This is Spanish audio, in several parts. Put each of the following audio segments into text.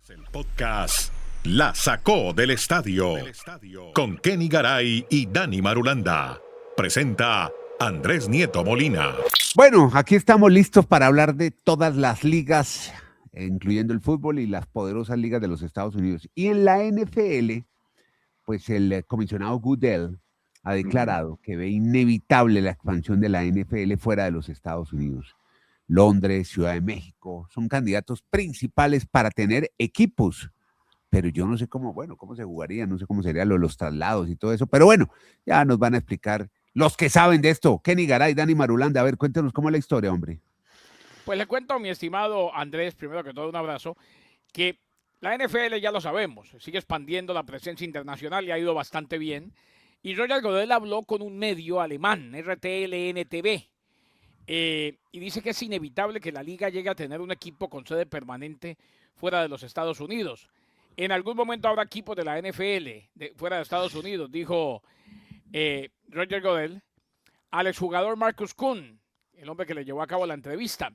El podcast La Sacó del Estadio con Kenny Garay y Dani Marulanda. Presenta Andrés Nieto Molina. Bueno, aquí estamos listos para hablar de todas las ligas, incluyendo el fútbol y las poderosas ligas de los Estados Unidos. Y en la NFL, pues el comisionado Goodell ha declarado que ve inevitable la expansión de la NFL fuera de los Estados Unidos. Londres, Ciudad de México, son candidatos principales para tener equipos. Pero yo no sé cómo se jugaría, no sé cómo serían los traslados y todo eso. Pero bueno, ya nos van a explicar los que saben de esto. Kenny Garay, Dani Marulanda. A ver, cuéntenos cómo es la historia, hombre. Pues le cuento a mi estimado Andrés, primero que todo un abrazo, que la NFL ya lo sabemos, sigue expandiendo la presencia internacional y ha ido bastante bien. Y Roger Goodell habló con un medio alemán, RTLNTV, y dice que es inevitable que la liga llegue a tener un equipo con sede permanente fuera de los Estados Unidos. En algún momento habrá equipos de la NFL fuera de Estados Unidos, dijo Roger Goodell al exjugador Marcus Kuhn, el hombre que le llevó a cabo la entrevista.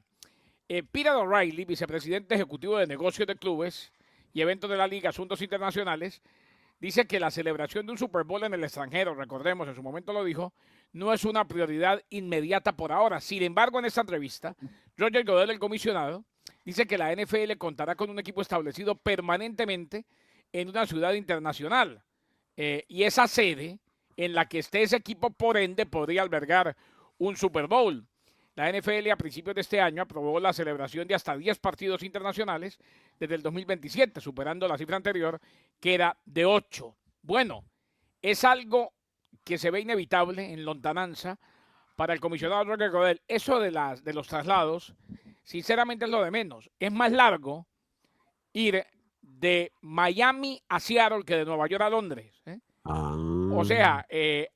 Peter O'Reilly, vicepresidente ejecutivo de negocios de clubes y eventos de la Liga Asuntos Internacionales, dice que la celebración de un Super Bowl en el extranjero, recordemos, en su momento lo dijo, no es una prioridad inmediata por ahora. Sin embargo, en esta entrevista, Roger Goodell, el comisionado, dice que la NFL contará con un equipo establecido permanentemente en una ciudad internacional. Y esa sede en la que esté ese equipo, por ende, podría albergar un Super Bowl. La NFL a principios de este año aprobó la celebración de hasta 10 partidos internacionales desde el 2027, superando la cifra anterior, que era de 8. Bueno, es algo que se ve inevitable en lontananza para el comisionado Roger Goodell. Eso de los traslados, sinceramente es lo de menos. Es más largo ir de Miami a Seattle que de Nueva York a Londres. O sea,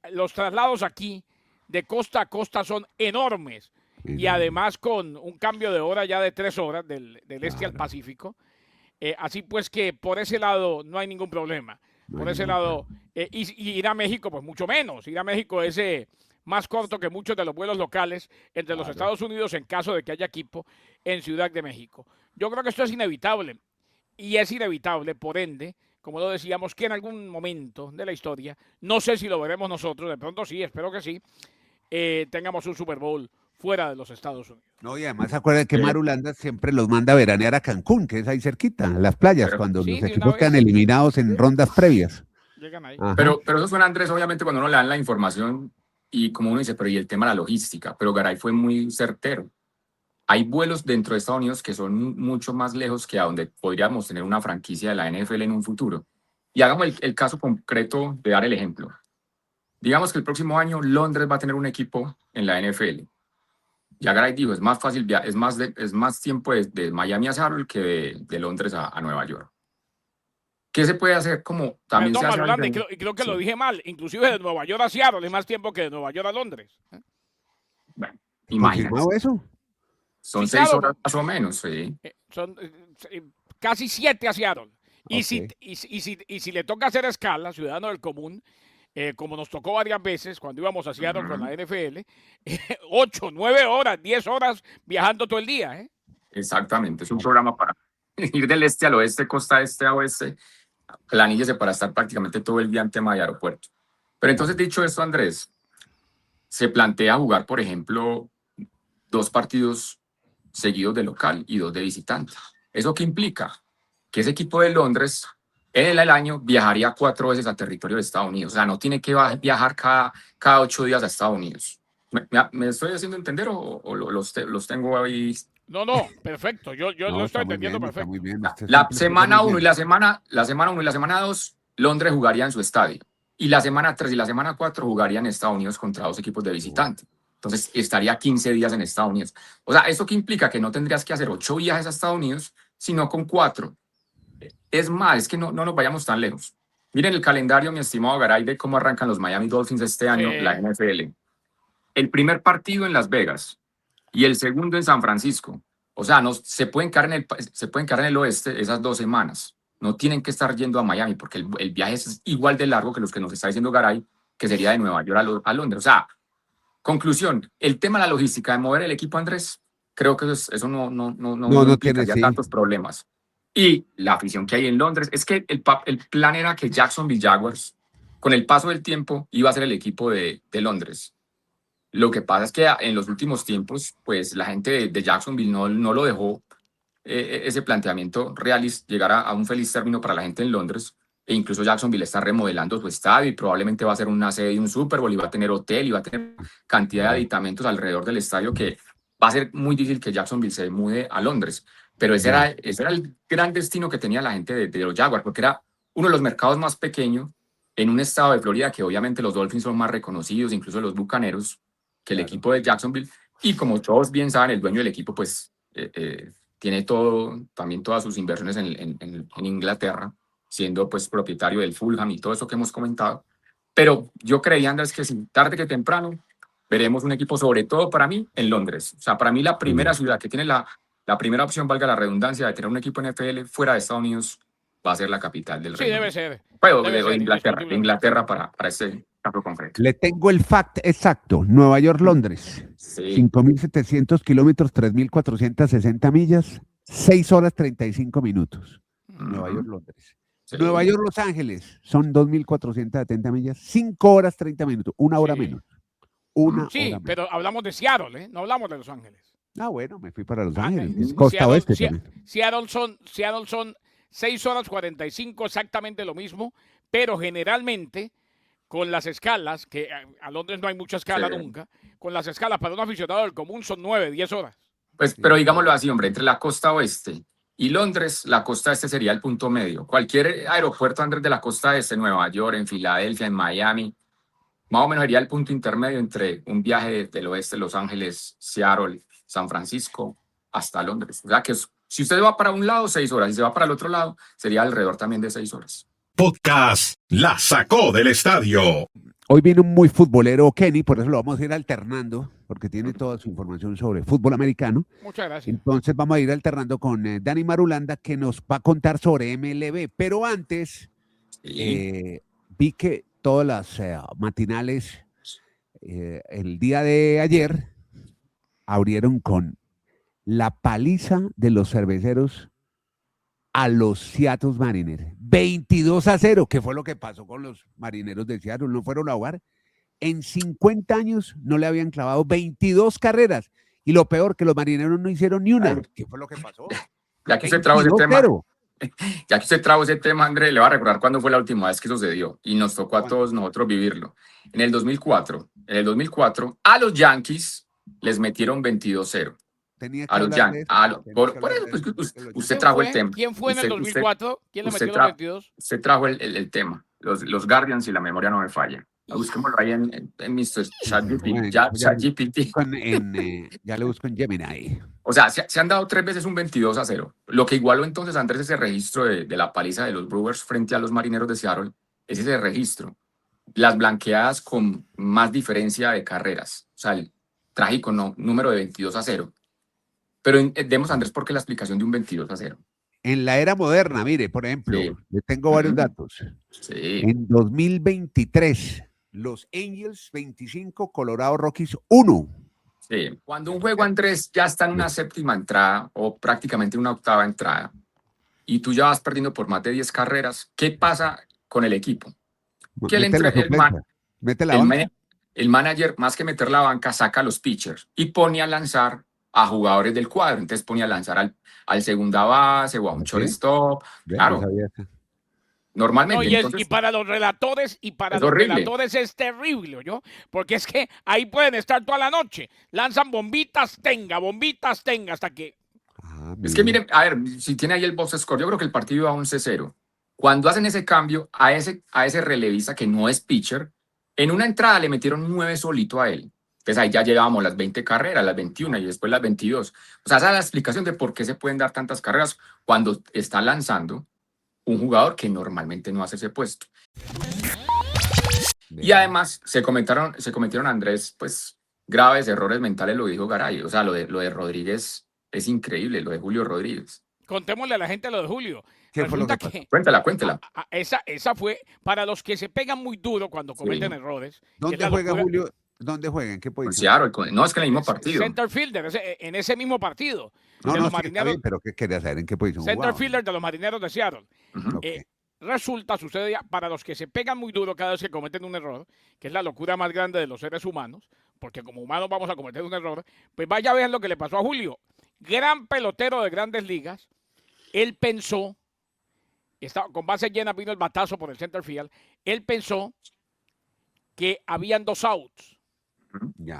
los traslados aquí de costa a costa son enormes. Y además con un cambio de hora ya de 3 horas del este al Pacífico. Así pues que por ese lado no hay ningún problema. Por ese lado, y ir a México, pues mucho menos. Ir a México es más corto que muchos de los vuelos locales entre los Estados Unidos en caso de que haya equipo en Ciudad de México. Yo creo que esto es inevitable. Y es inevitable, por ende, como lo decíamos, que en algún momento de la historia, no sé si lo veremos nosotros, de pronto sí, espero que sí, tengamos un Super Bowl fuera de los Estados Unidos. No, y además acuerdan que Marulanda siempre los manda a veranear a Cancún, que es ahí cerquita, a las playas, cuando sí, los equipos quedan eliminados en rondas previas. Llegan ahí. Pero eso suena, Andrés, obviamente cuando uno le dan la información y como uno dice, pero y el tema de la logística, pero Garay fue muy certero. Hay vuelos dentro de Estados Unidos que son mucho más lejos que a donde podríamos tener una franquicia de la NFL en un futuro. Y hagamos el caso concreto de dar el ejemplo. Digamos que el próximo año Londres va a tener un equipo en la NFL. Ya Garay dijo, es más fácil, es más tiempo de Miami a Seattle que de Londres a Nueva York. ¿Qué se puede hacer? Como también se hace Marulanda, y creo que lo dije mal. Inclusive de Nueva York a Seattle es más tiempo que de Nueva York a Londres. Bueno, imagínate. Eso? Son 6 horas más o menos, sí. Son casi 7 a Seattle. Y si le toca hacer escala, ciudadano del común, como nos tocó varias veces cuando íbamos a Seattle con la NFL, 8, 9 horas, 10 horas viajando todo el día. Exactamente, es un programa para ir del este al oeste, costa este a oeste, planíllese para estar prácticamente todo el día en tema de aeropuerto. Pero entonces, dicho esto, Andrés, se plantea jugar, por ejemplo, 2 partidos seguidos de local y 2 de visitante. ¿Eso qué implica? Que ese equipo de Londres en el año viajaría 4 veces a territorio de Estados Unidos. O sea, no tiene que viajar cada 8 días a Estados Unidos. ¿Me estoy haciendo entender o los tengo ahí? No, perfecto. Yo lo estoy entendiendo perfecto. Muy bien. La semana 1 y la semana 1 y la semana 2, Londres jugaría en su estadio. Y la semana 3 y la semana 4 jugarían en Estados Unidos contra 2 equipos de visitante. Entonces, estaría 15 días en Estados Unidos. O sea, ¿eso qué implica? Que no tendrías que hacer 8 viajes a Estados Unidos, sino con 4. Es más, es que no nos vayamos tan lejos. Miren el calendario, mi estimado Garay, de cómo arrancan los Miami Dolphins este año, la NFL. El primer partido en Las Vegas y el segundo en San Francisco. O sea, se pueden quedar en el oeste esas 2 semanas. No tienen que estar yendo a Miami porque el viaje es igual de largo que los que nos está diciendo Garay, que sería de Nueva York a Londres. O sea, conclusión, el tema de la logística de mover el equipo, Andrés, creo que eso no tiene tantos problemas. Y la afición que hay en Londres, es que el plan era que Jacksonville Jaguars, con el paso del tiempo, iba a ser el equipo de Londres. Lo que pasa es que en los últimos tiempos, pues la gente de Jacksonville no lo dejó ese planteamiento llegar a un feliz término para la gente en Londres. E incluso Jacksonville está remodelando su estadio y probablemente va a ser una sede de un Super Bowl y va a tener hotel y va a tener cantidad de aditamentos alrededor del estadio que va a ser muy difícil que Jacksonville se mude a Londres. Pero ese era el gran destino que tenía la gente de los Jaguars, porque era uno de los mercados más pequeños en un estado de Florida que obviamente los Dolphins son más reconocidos, incluso los Bucaneros, que el equipo de Jacksonville. Y como todos bien saben, el dueño del equipo pues tiene también todas sus inversiones en Inglaterra, siendo pues propietario del Fulham y todo eso que hemos comentado. Pero yo creía, Andrés, que tarde que temprano veremos un equipo, sobre todo para mí, en Londres. O sea, para mí la primera ciudad que tiene la primera opción, valga la redundancia, de tener un equipo NFL fuera de Estados Unidos va a ser la capital del Reino debe Unido. ser. Bueno, Debe ser, de Inglaterra para este caso concreto. Le tengo el fact exacto. Nueva York-Londres. Sí. 5.700 kilómetros, 3.460 millas, 6 horas 35 minutos. Nueva York-Londres. Sí. Nueva York-Los Ángeles son 2.470 millas, 5 horas 30 minutos, una hora menos. Una hora menos. Pero hablamos de Seattle, no hablamos de Los Ángeles. Ah, bueno, me fui para Los Ángeles, es costa oeste también. Seattle son 6 horas 45, exactamente lo mismo, pero generalmente con las escalas, que a Londres no hay mucha escala nunca, con las escalas para un aficionado del común son 9, 10 horas. Pues, pero digámoslo así, hombre, entre la costa oeste y Londres, la costa este sería el punto medio. Cualquier aeropuerto, Andrés, de la costa este, Nueva York, en Filadelfia, en Miami, más o menos sería el punto intermedio entre un viaje del oeste, Los Ángeles, Seattle, San Francisco, hasta Londres. O sea que si usted va para un lado, 6 horas. Si se va para el otro lado, sería alrededor también de 6 horas. Podcast La Sacó del Estadio. Hoy viene un muy futbolero Kenny, por eso lo vamos a ir alternando, porque tiene toda su información sobre fútbol americano. Muchas gracias. Entonces vamos a ir alternando con Dani Marulanda, que nos va a contar sobre MLB. Pero antes, vi que todas las matinales el día de ayer abrieron con la paliza de los cerveceros a los Seattle Mariners. 22-0, que fue lo que pasó con los marineros de Seattle. No fueron a jugar. En 50 años no le habían clavado 22 carreras. Y lo peor, que los marineros no hicieron ni una. ¿Qué fue lo que pasó? Ya que usted trajo ese tema, André, le va a recordar cuándo fue la última vez que sucedió. Y nos tocó a todos nosotros vivirlo. En el 2004. En el 2004, a los Yankees les metieron 22-0. A los Yankees. Por eso, pues, usted trajo el tema. ¿Quién fue en el 2004? ¿Quién le metió los 22? Usted trajo el tema. Los Guardians, si la memoria no me falla. Busquémoslo ahí en Mr. ChatGPT. Ya le busco en Gemini. O sea, se han dado 3 veces un 22-0. Lo que igualó entonces, Andrés, ese registro de la paliza de los Brewers frente a los Marineros de Seattle, es ese registro. Las blanqueadas con más diferencia de carreras. O sea, el trágico número de 22-0. Pero demos, Andrés, ¿por qué la explicación de un 22-0? En la era moderna, mire, por ejemplo, le tengo varios datos. Sí. En 2023, los Angels 25, Colorado Rockies 1. Sí. Cuando un juego, Andrés, ya está en una séptima entrada o prácticamente una octava entrada y tú ya vas perdiendo por más de 10 carreras, ¿qué pasa con el equipo? Que el manager, más que meter la banca, saca a los pitchers y pone a lanzar a jugadores del cuadro. Entonces pone a lanzar al segunda base o a un shortstop. Claro. Normalmente. No, y para los relatores es terrible, ¿no? Porque es que ahí pueden estar toda la noche. Lanzan bombitas tenga, hasta que... Es que miren, a ver, si tiene ahí el box score, yo creo que el partido iba 11-0. Cuando hacen ese cambio a ese relevista que no es pitcher, en una entrada le metieron 9 solito a él. Entonces ahí ya llevábamos las 20 carreras, las 21 y después las 22. O sea, esa es la explicación de por qué se pueden dar tantas carreras cuando está lanzando un jugador que normalmente no hace ese puesto. Y además se cometieron, Andrés, pues graves errores mentales, lo dijo Garay. O sea, lo de Rodríguez es increíble, lo de Julio Rodríguez. Contémosle a la gente lo de Julio. ¿Qué fue lo que pasó? Cuéntala. Esa fue para los que se pegan muy duro cuando cometen errores. ¿Dónde juega Julio? ¿Dónde juegan? ¿Qué Con posición? Seattle, no, es que en el mismo partido. Center fielder, en ese mismo partido. No, de no, los sí, está marineros, bien, pero ¿qué quería saber? ¿En qué posición center jugaba? fielder de los marineros de Seattle. Ujú. Ok. Sucede para los que se pegan muy duro cada vez que cometen un error, que es la locura más grande de los seres humanos, porque como humanos vamos a cometer un error, pues vaya a ver lo que le pasó a Julio. Gran pelotero de grandes ligas, él pensó, con base llena vino el batazo por el center field, él pensó que habían 2 outs. Ya.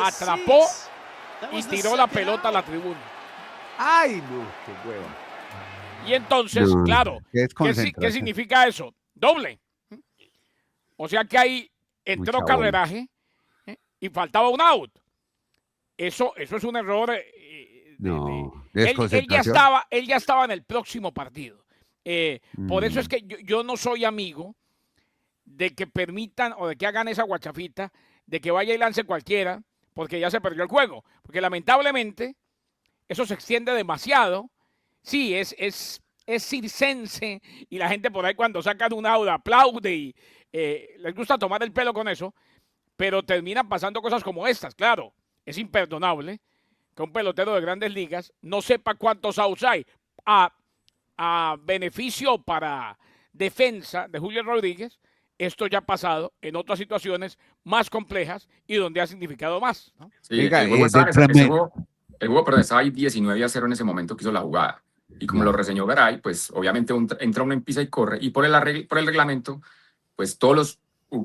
Atrapó y tiró la pelota a la tribuna. ¡Ay, no! ¡Qué hueva! Y entonces, No, claro, qué ¿qué desconcentración. significa eso? Doble. O sea que ahí entró Mucha bola. carreraje y faltaba un out. Eso es un error. No, Él desconcentración. ya estaba en el próximo partido. Por eso es que yo no soy amigo de que permitan o de que hagan esa guachafita, de que vaya y lance cualquiera, porque ya se perdió el juego. Porque lamentablemente eso se extiende demasiado. Sí, es circense y la gente por ahí cuando sacan un out aplaude y les gusta tomar el pelo con eso, pero terminan pasando cosas como estas. Claro, es imperdonable que un pelotero de grandes ligas no sepa cuántos outs hay. A beneficio para defensa de Julio Rodríguez, esto ya ha pasado en otras situaciones más complejas y donde ha significado más, ¿no? Sí, Venga, el juego estaba, dentro de- el juego, perdón, estaba ahí 19-0 en ese momento que hizo la jugada. Y como Ya. lo reseñó Garay, pues obviamente entra uno en pisa y corre. Y por el reglamento, pues todos los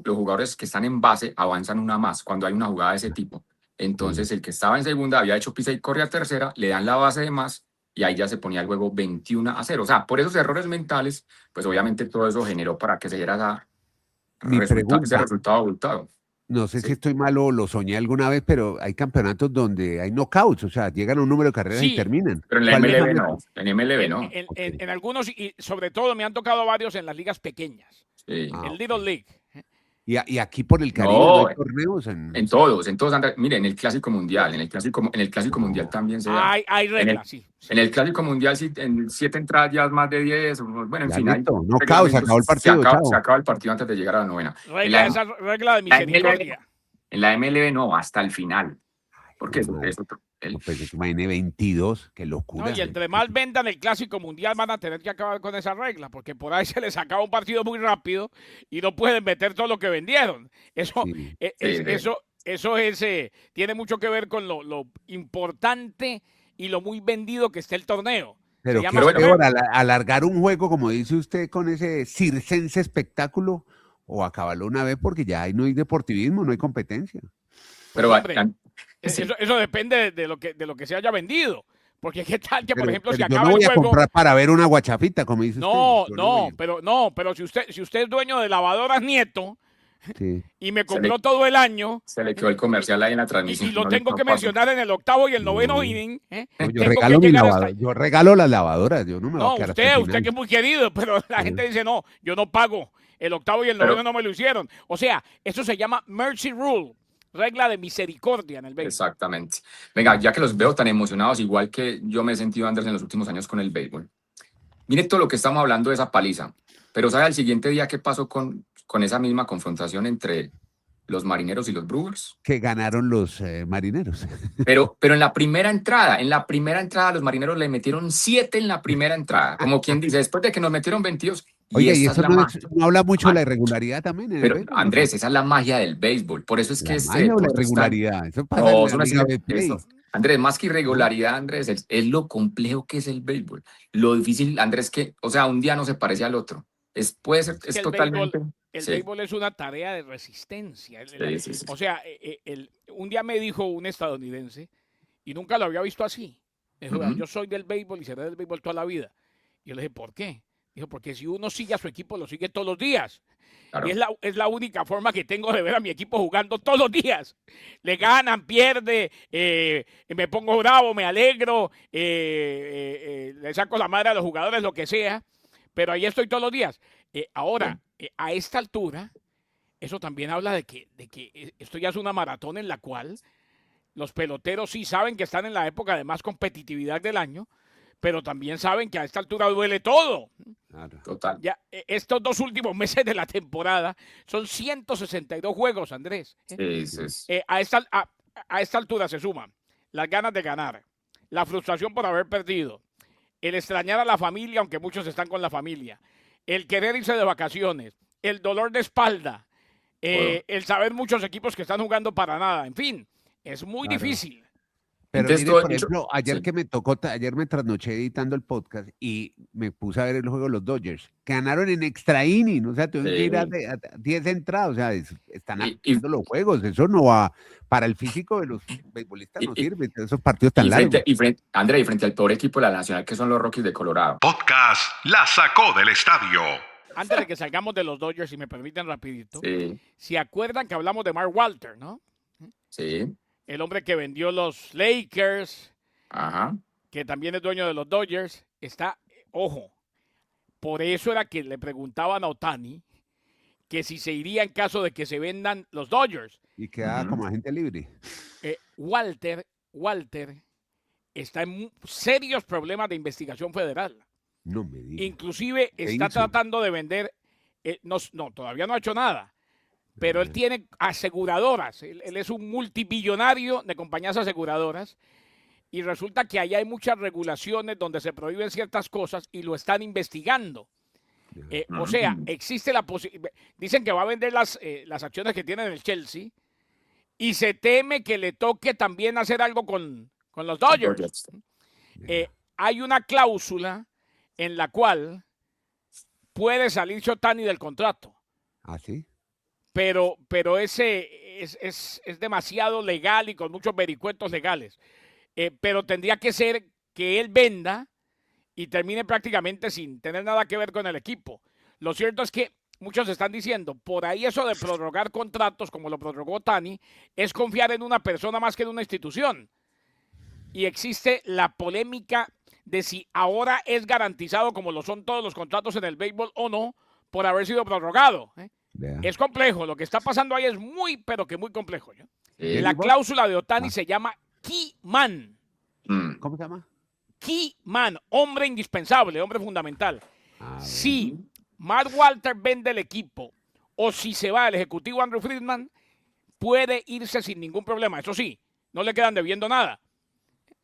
jugadores que están en base avanzan una más cuando hay una jugada de ese tipo. Entonces el que estaba en segunda había hecho pisa y corre a tercera, le dan la base de más y ahí ya se ponía el juego 21-0. O sea, por esos errores mentales, pues obviamente todo eso generó para que se diera Mi ese pregunta, resultado abultado. no sé si Sí. estoy mal o lo soñé alguna vez, pero hay campeonatos donde hay knockouts, o sea, llegan a un número de carreras y Sí, terminan. Pero en la ¿Cuál de MLB esos no, en MLB no. Ok. En algunos, y sobre todo me han tocado varios en las ligas pequeñas, Sí. Ah, en ok. Little League. Y aquí por el Caribe no hay No, torneos. en todos, Andrés. Mire, en el Clásico Mundial, en el Clásico Mundial también se da. Hay reglas, sí. En el Clásico Mundial, si en 7 entradas ya más de 10, bueno, en Ya fin, hay listo, knockout, se reglamentos. acabó el partido, se chao. acaba el partido antes de llegar a la novena. Esa regla de la MLB, misericordia. en la MLB no, hasta el final. Porque No, es otro. no, pues es que imagine 22, qué locura. No, y entre más vendan el Clásico Mundial van a tener que acabar con esa regla, porque por ahí se les acaba un partido muy rápido y no pueden meter todo lo que vendieron. Eso, Sí. eso tiene mucho que ver con lo importante y lo muy vendido que está el torneo. Pero Se qué llama bueno, peor, alargar un juego, como dice usted, con ese circense espectáculo, o acabarlo una vez porque ya ahí no hay deportivismo, no hay competencia. Pero hombre, sí. eso depende de lo que se haya vendido. Porque qué tal que, por ejemplo, si yo acaba no voy el a juego. comprar para ver una guachafita, como dice No, usted. Yo pero si usted es dueño de lavadoras Nieto sí. y me Se compró todo el año Se le quedó el comercial ahí en la y transmisión. lo no tengo no que pasa. mencionar en el octavo y el noveno No. inning, No, yo tengo regalo que mi llegar hasta lavadora, yo regalo las lavadoras, yo no me voy No, a quedar hasta el usted final. que es muy querido, pero la gente dice, no, yo no pago. El octavo y el noveno no me lo hicieron. O sea, eso se llama mercy rule, regla de misericordia en el béisbol. Exactamente. Venga, ya que los veo tan emocionados, igual que yo me he sentido, Andrés, en los últimos años con el béisbol. Mire todo lo que estamos hablando de esa paliza. Pero ¿sabe al siguiente día qué pasó con esa misma confrontación entre los Marineros y los Brewers? Que ganaron los marineros. Pero en la primera entrada, los Marineros le metieron 7 en la primera entrada. Como quien dice, después de que nos metieron 22. Oye, y esta eso es la magia. no habla mucho de la irregularidad también en el Pero, béisbol, ¿no? Andrés, esa es la magia del béisbol. Por eso es que La este magia o la deporte es tan... irregularidad, eso pasa No, en eso la no es Liga Betplay. Andrés, más que irregularidad, Andrés, es lo complejo que es el béisbol. Lo difícil, Andrés, que, o sea, un día no se parece al otro. Puede ser, que es el totalmente... El sí. béisbol es una tarea de resistencia. Sí. O sea, un día me dijo un estadounidense, y nunca lo había visto así. Me dijo, yo soy del béisbol y seré del béisbol toda la vida. Y yo le dije, ¿por qué? Dijo, porque si uno sigue a su equipo, lo sigue todos los días. Claro. Y es la única forma que tengo de ver a mi equipo jugando todos los días. Le ganan, pierde, me pongo bravo, me alegro, le saco la madre a los jugadores, lo que sea, pero ahí estoy todos los días. Ahora, a esta altura, eso también habla de que esto ya es una maratón en la cual los peloteros sí saben que están en la época de más competitividad del año, pero también saben que a esta altura duele todo. Claro. Total. Ya, estos 2 últimos meses de la temporada son 162 juegos, Andrés. Sí, sí, sí. A esta altura se suman las ganas de ganar, la frustración por haber perdido, el extrañar a la familia, aunque muchos están con la familia, el querer irse de vacaciones, el dolor de espalda, el saber muchos equipos que están jugando para nada. En fin, es muy Claro. difícil. Pero Entonces, mire, todo por dicho- ejemplo, ayer sí. que me tocó, ayer me trasnoché editando el podcast y me puse a ver el juego de los Dodgers. Ganaron en extra inning, o sea, tuvieron que ir a Sí. 10 entradas, o sea, están Y- apretando los juegos, eso no va, para el físico de los beisbolistas no y- sirve, esos partidos tan Y largos. André, y frente al pobre equipo de la Nacional, que son los Rockies de Colorado. Podcast La Sacó del Estadio. Antes de que salgamos de los Dodgers, si me permiten rapidito, Sí, ¿se acuerdan que hablamos de Mark Walter, no? sí, El hombre que vendió los Lakers, ajá. que también es dueño de los Dodgers, está, ojo, por eso era que le preguntaban a Ohtani que si se iría en caso de que se vendan los Dodgers. Y queda Ujú. como agente libre. Walter está en serios problemas de investigación federal. No me digas. Inclusive ¿Qué está hizo? tratando de vender, no, todavía no ha hecho nada, pero él Ajá. tiene aseguradoras. Él es un multibillonario de compañías aseguradoras y resulta que allá hay muchas regulaciones donde se prohíben ciertas cosas y lo están investigando. O sea, existe la posibilidad. Dicen que va a vender las acciones que tiene en el Chelsea y se teme que le toque también hacer algo con los Dodgers. Hay una cláusula en la cual puede salir Ohtani del contrato, ¿Ah, sí? pero ese es demasiado legal y con muchos vericuetos legales. Pero tendría que ser que él venda y termine prácticamente sin tener nada que ver con el equipo. Lo cierto es que muchos están diciendo, por ahí eso de prorrogar contratos, como lo prorrogó Ohtani, es confiar en una persona más que en una institución. Y existe la polémica de si ahora es garantizado, como lo son todos los contratos en el béisbol o no, por haber sido prorrogado. Vea. Es complejo, lo que está pasando ahí es muy, pero que muy complejo. ¿no? Sí. La cláusula de Ohtani Ah. se llama Key Man. Mm. ¿Cómo se llama? Key Man, hombre indispensable, hombre fundamental. Ah, Si Mark Walter vende el equipo o si se va el ejecutivo Andrew Friedman, puede irse sin ningún problema. Eso sí, no le quedan debiendo nada.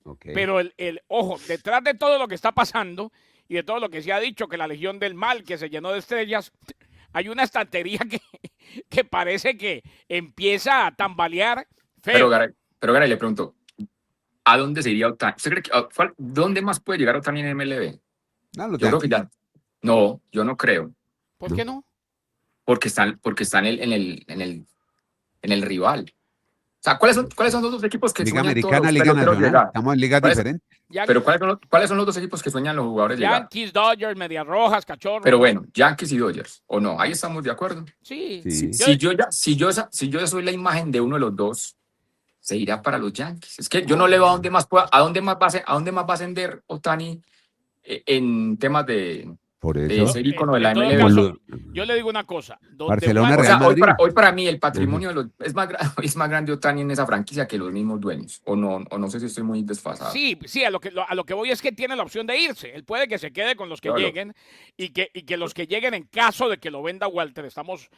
ok. Pero ojo, detrás de todo lo que está pasando y de todo lo que se ha dicho, que la Legión del Mal, que se llenó de estrellas, hay una estantería que parece que empieza a tambalear feo. Pero Garay, le pregunto, ¿a dónde se iría Ohtani? ¿Usted cree que, dónde más puede llegar Ohtani en MLB? No, los Yo creo que Yankees. ya. No, yo no creo. ¿Por qué no? Porque están en el rival. O sea, ¿cuáles son los dos equipos que Liga sueñan todos Americana, los Liga peloteros Nacional. llegar? Estamos en ligas ¿Cuáles- diferentes. Pero ¿cuáles son los dos equipos que sueñan los jugadores llegar? Yankees, Dodgers, Medias Rojas, Cachorros. Pero bueno, Yankees y Dodgers, ¿o no? Ahí estamos de acuerdo. Sí. Sí. Si yo soy la imagen de uno de los dos, se irá para los Yankees. Es que yo no le veo a dónde más va a ascender Ohtani en temas de Por eso. ser ícono de la En todo MLB. caso, yo le digo una cosa. donde Barcelona, Juan- O sea, Real Madrid. hoy para mí el patrimonio es más grande Ohtani en esa franquicia que los mismos dueños. O no sé si estoy muy desfasado. Sí, a lo que voy es que tiene la opción de irse. Él puede que se quede con los que Claro. lleguen y que los que lleguen en caso de que lo venda Walter, estamos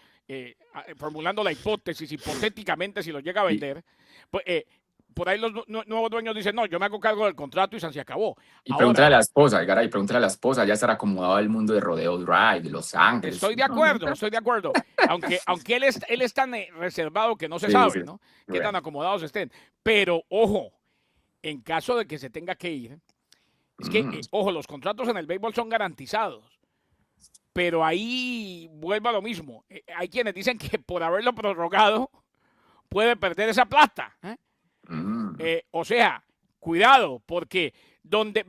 formulando la hipótesis, hipotéticamente si lo llega a vender, pues, por ahí los nuevos dueños dicen, no, yo me hago cargo del contrato y se acabó. Y Ahora, pregúntale a la esposa, Garay, pregúntale a la esposa, ya estará acomodado el mundo de Rodeo Drive, de Los Ángeles. Estoy de acuerdo. Aunque él es tan reservado que no se Sí, sabe, sí. ¿no? Qué Bueno. tan acomodados estén. Pero, ojo, en caso de que se tenga que ir, es que, ojo, los contratos en el béisbol son garantizados. Pero ahí vuelve a lo mismo. Hay quienes dicen que por haberlo prorrogado puede perder esa plata. O sea, cuidado, porque donde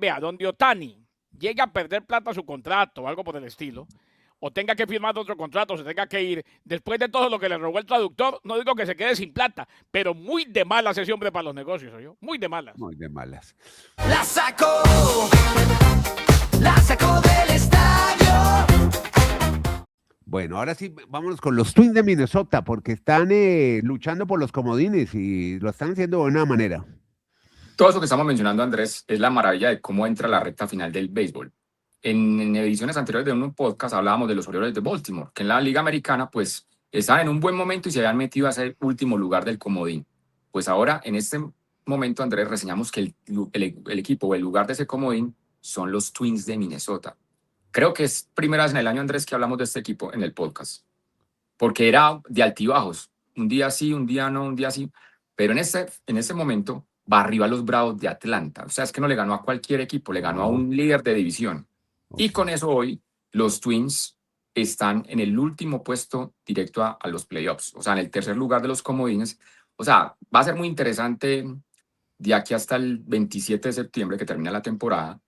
Ohtani llega a perder plata su contrato o algo por el estilo, o tenga que firmar otro contrato, se tenga que ir, después de todo lo que le robó el traductor, no digo que se quede sin plata, pero muy de malas ese hombre para los negocios, ¿oyó? Muy de malas. Muy de malas. La sacó del estadio. Bueno, ahora sí, vámonos con los Twins de Minnesota, porque están luchando por los comodines y lo están haciendo de buena manera. Todo eso que estamos mencionando, Andrés, es la maravilla de cómo entra la recta final del béisbol. en ediciones anteriores de un podcast hablábamos de los Orioles de Baltimore, que en la Liga Americana pues estaban en un buen momento y se habían metido a ese último lugar del comodín. Pues ahora, en este momento, Andrés, reseñamos que el equipo o el lugar de ese comodín son los Twins de Minnesota. Creo que es primera vez en el año, Andrés, que hablamos de este equipo en el podcast, porque era de altibajos, un día sí, un día no, un día sí, pero en ese momento va arriba a los Bravos de Atlanta. O sea, es que no le ganó a cualquier equipo, le ganó a un líder de división. Y con eso hoy los Twins están en el último puesto directo a los playoffs, o sea, en el tercer lugar de los comodines. O sea, va a ser muy interesante de aquí hasta el 27 de septiembre, que termina la temporada,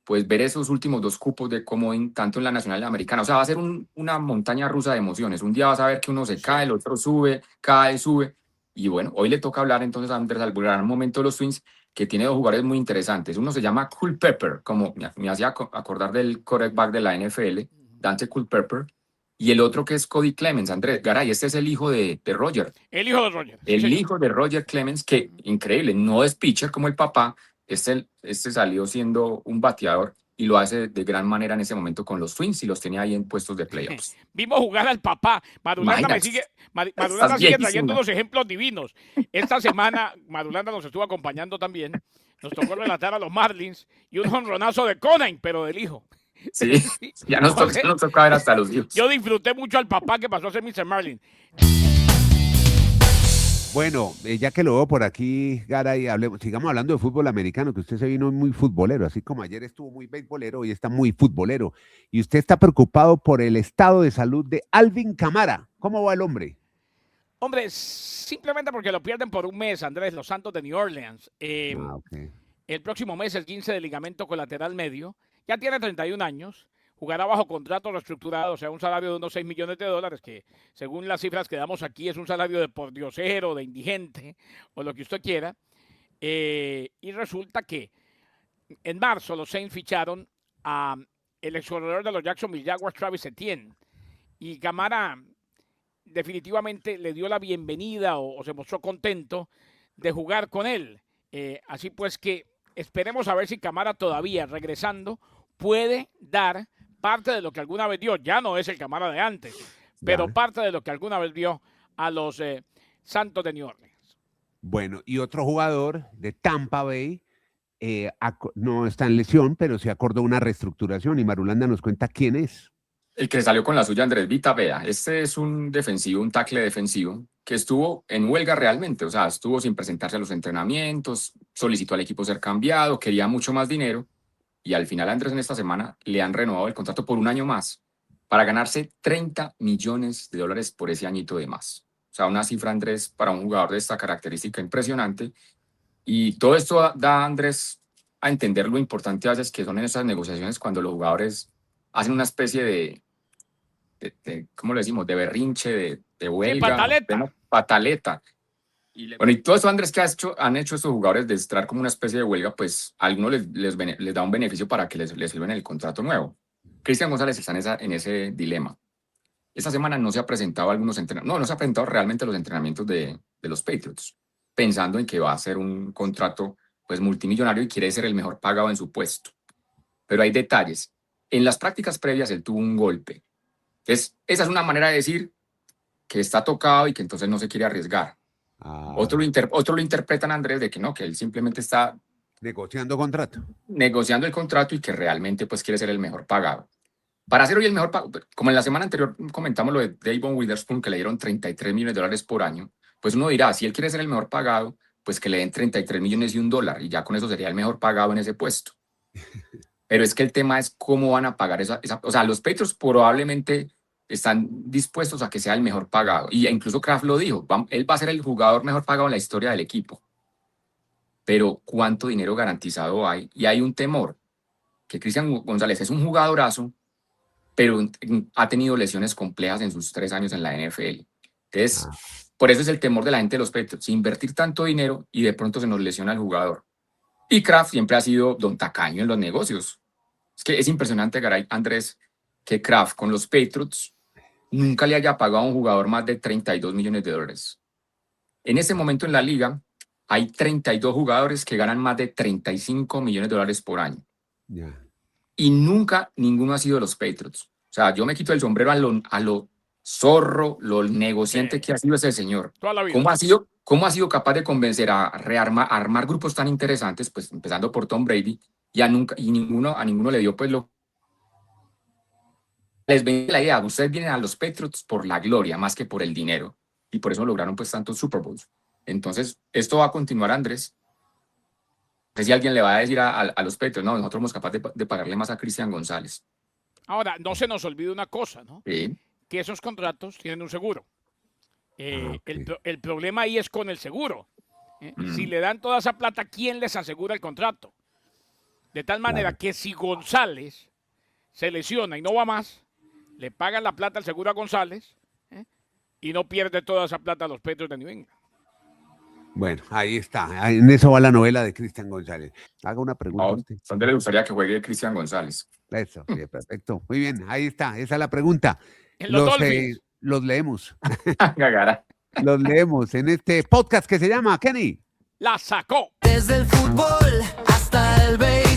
pues ver esos últimos dos cupos de comodín, tanto en la nacional y la americana. O sea, va a ser una montaña rusa de emociones. Un día vas a ver que uno se cae, el otro sube, cae, sube. Y bueno, hoy le toca hablar entonces a Andrés al gran momento de los Twins, que tiene dos jugadores muy interesantes. Uno se llama Culpepper, como me hacía acordar del quarterback de la NFL, Dante Culpepper, y el otro que es Cody Clemens. Andrés Garay, este es el hijo de Roger. El hijo de Roger. El Sí, hijo de Roger Clemens, que increíble, no es pitcher como el papá, este salió siendo un bateador y lo hace de gran manera en ese momento con los Twins y los tenía ahí en puestos de playoffs. Vimos jugar al papá. Marulanda Estás sigue viejísima. trayendo unos ejemplos divinos. Esta semana Marulanda nos estuvo acompañando también. Nos tocó relatar a los Marlins y un jonronazo de Conant, pero del hijo. Sí, ya nos toca ver hasta los hijos. Yo disfruté mucho al papá que pasó a ser Mr. Marlin. Bueno, ya que lo veo por aquí, Garay, sigamos hablando de fútbol americano, que usted se vino muy futbolero, así como ayer estuvo muy beisbolero, hoy está muy futbolero. Y usted está preocupado por el estado de salud de Alvin Kamara. ¿Cómo va el hombre? Hombre, simplemente porque lo pierden por un mes, Andrés, los Santos de New Orleans. Okay. El próximo mes, el 15 de ligamento colateral medio. Ya tiene 31 años. Jugará bajo contrato reestructurado, o sea, un salario de unos $6 millones, que según las cifras que damos aquí es un salario de pordiosero, de indigente, o lo que usted quiera. Y resulta que en marzo los Saints ficharon a el exjugador de los Jacksonville Jaguars, Travis Etienne. Y Kamara definitivamente le dio la bienvenida o se mostró contento de jugar con él. Así pues que esperemos a ver si Kamara todavía regresando puede dar parte de lo que alguna vez dio. Ya no es el Kamara de antes, pero parte de lo que alguna vez dio a los Santos de New Orleans. Bueno, y otro jugador de Tampa Bay no está en lesión, pero se acordó una reestructuración y Marulanda nos cuenta quién es. El que salió con la suya, Andrés Vita Vea. Este es un defensivo, un tackle defensivo que estuvo en huelga realmente, o sea, estuvo sin presentarse a los entrenamientos, solicitó al equipo ser cambiado, quería mucho más dinero y al final, Andrés, en esta semana le han renovado el contrato por un año más para ganarse $30 millones por ese añito de más. O sea, una cifra, Andrés, para un jugador de esta característica impresionante. Y todo esto da, Andrés, a entender lo importante a veces que son en estas negociaciones cuando los jugadores hacen una especie de ¿cómo le decimos? De berrinche, de huelga. Sí, pataleta. Pataleta. Y todo esto, Andrés, que han hecho estos jugadores de estar como una especie de huelga, pues a algunos les da un beneficio para que les sirven el contrato nuevo. Cristian González está en ese dilema. Esta semana no se ha presentado no se ha presentado realmente los entrenamientos de los Patriots, pensando en que va a ser un contrato pues multimillonario y quiere ser el mejor pagado en su puesto. Pero hay detalles. En las prácticas previas él tuvo un golpe. Entonces, esa es una manera de decir que está tocado y que entonces no se quiere arriesgar. Otro lo interpretan, Andrés, de que no, que él simplemente está negociando contrato. Negociando el contrato y que realmente pues quiere ser el mejor pagado. Para ser hoy el mejor pagado, como en la semana anterior comentamos lo de Davon Witherspoon, que le dieron $33 millones por año, pues uno dirá, si él quiere ser el mejor pagado, pues que le den $33 millones y $1, y ya con eso sería el mejor pagado en ese puesto. Pero es que el tema es cómo van a pagar o sea, los Patriots probablemente están dispuestos a que sea el mejor pagado. Y incluso Kraft lo dijo, él va a ser el jugador mejor pagado en la historia del equipo. Pero ¿cuánto dinero garantizado hay? Y hay un temor, que Cristian González es un jugadorazo, pero ha tenido lesiones complejas en sus 3 años en la NFL. Entonces, por eso es el temor de la gente de los Patriots, invertir tanto dinero y de pronto se nos lesiona el jugador. Y Kraft siempre ha sido don tacaño en los negocios. Es que es impresionante, Garay, Andrés, que Kraft con los Patriots nunca le haya pagado a un jugador más de $32 millones. En ese momento en la liga hay 32 jugadores que ganan más de $35 millones por año. y nunca ninguno ha sido de los Patriots. O sea, yo me quito el sombrero a lo zorro, lo negociante que ha sido ese señor. Toda la vida. ¿Cómo ha sido capaz de convencer a armar grupos tan interesantes, pues empezando por Tom Brady, y a ninguno le dio pues lo... Les vende la idea, ustedes vienen a los Patriots por la gloria más que por el dinero, y por eso lograron pues tantos Super Bowls. Entonces, esto va a continuar, Andrés. No sé si alguien le va a decir a los Patriots, no, nosotros somos capaces de pagarle más a Cristian González. Ahora, no se nos olvide una cosa, ¿no? Sí. Que esos contratos tienen un seguro. Ok. El problema ahí es con el seguro. Si le dan toda esa plata, ¿quién les asegura el contrato? De tal manera Claro. que si González se lesiona y no va más, le pagan la plata al seguro a González y no pierde toda esa plata a los Patriots de New England. Bueno, ahí está. En eso va la novela de Cristian González. Haga una pregunta a usted. ¿Dónde le gustaría que juegue Cristian González? Eso, sí, perfecto. Muy bien, ahí está. Esa es la pregunta. En los Dolphins. Los leemos. Gagara. Los leemos en este podcast que se llama, Kenny. La sacó. Desde el fútbol hasta el béisbol.